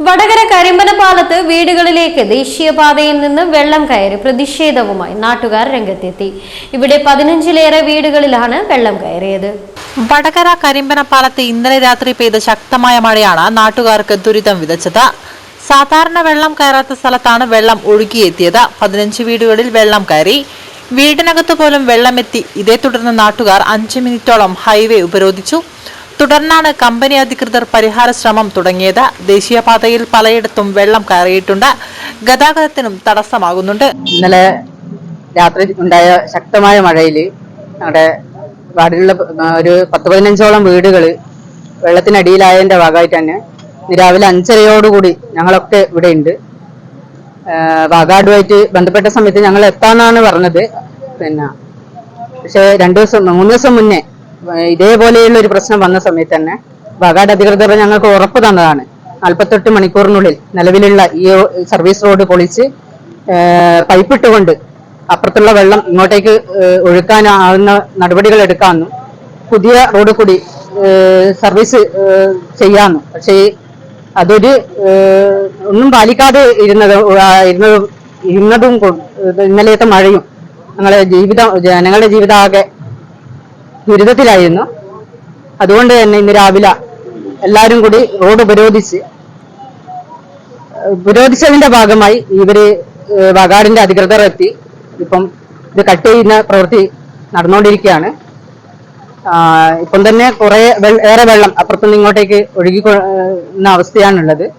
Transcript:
വടകര കരിമ്പനപാലത്ത് വീടുകളിലേക്ക് ദേശീയപാതയിൽ നിന്ന് വെള്ളം കയറി പ്രതിഷേധവുമായി നാട്ടുകാർ രംഗത്തെത്തി. ഇവിടെ 15ലേറെ വീടുകളിലാണ് വെള്ളം കയറിയത്. വടകര കരിമ്പനപാലത്ത് ഇന്നലെ രാത്രി പെയ്ത ശക്തമായ മഴയാണ് നാട്ടുകാർക്ക് ദുരിതം വിതച്ചത്. സാധാരണ വെള്ളം കയറാത്ത സ്ഥലത്താണ് വെള്ളം ഒഴുകിയെത്തിയത്. 15 വീടുകളിൽ വെള്ളം കയറി. വീടിനകത്ത് പോലും വെള്ളമെത്തി. ഇതേ തുടർന്ന് നാട്ടുകാർ 5 മിനിറ്റോളം ഹൈവേ ഉപരോധിച്ചു. തുടർന്നാണ് കമ്പനി അധികൃതർ പരിഹാര ശ്രമം തുടങ്ങിയത്. ദേശീയപാതയിൽ പലയിടത്തും വെള്ളം കയറിയിട്ടുണ്ട്. ഗതാഗതത്തിനും തടസ്സമാകുന്നുണ്ട്. ഇന്നലെ രാത്രി ഉണ്ടായ ശക്തമായ മഴയിൽ ഞങ്ങളുടെ വാർഡിലുള്ള ഒരു 10-15ഓളം വീടുകൾ വെള്ളത്തിനടിയിലായതിന്റെ ഭാഗമായിട്ട് തന്നെ രാവിലെ 5:30യോടുകൂടി ഞങ്ങളൊക്കെ ഇവിടെ ഉണ്ട്. വാഗാടുമായിട്ട് ബന്ധപ്പെട്ട സമയത്ത് ഞങ്ങൾ എത്താന്നാണ് പറഞ്ഞത്. പക്ഷെ 3 ദിവസം മുന്നേ ഇതേപോലെയുള്ള ഒരു പ്രശ്നം വന്ന സമയത്ത് തന്നെ വാഗാട് അധികൃതർ ഞങ്ങൾക്ക് ഉറപ്പ് തന്നതാണ് 48 മണിക്കൂറിനുള്ളിൽ നിലവിലുള്ള ഈ സർവീസ് റോഡ് പൊളിച്ച് പൈപ്പിട്ടുകൊണ്ട് അപ്പുറത്തുള്ള വെള്ളം ഇങ്ങോട്ടേക്ക് ഒഴുക്കാനാവുന്ന നടപടികൾ എടുക്കാമെന്നും പുതിയ റോഡ് കൂടി സർവീസ് ചെയ്യാമെന്നും. പക്ഷേ അതൊരു ഒന്നും പാലിക്കാതെ ഇരുന്നതും ഇന്നലത്തെ മഴയും ജനങ്ങളുടെ ജീവിതം ആകെ ദുരിതത്തിലായിരുന്നു. അതുകൊണ്ട് തന്നെ ഇന്ന് രാവിലെ എല്ലാവരും കൂടി റോഡ് ഉപരോധിച്ചതിന്റെ ഭാഗമായി ഇവര് വാഗാടിന്റെ അധികൃതർ എത്തി. ഇപ്പം ഇത് കട്ട് ചെയ്യുന്ന പ്രവൃത്തി നടന്നുകൊണ്ടിരിക്കുകയാണ്. ഇപ്പം തന്നെ ഏറെ വെള്ളം അപ്പുറത്തുനിന്ന് ഇങ്ങോട്ടേക്ക് ഒഴുകി അവസ്ഥയാണുള്ളത്.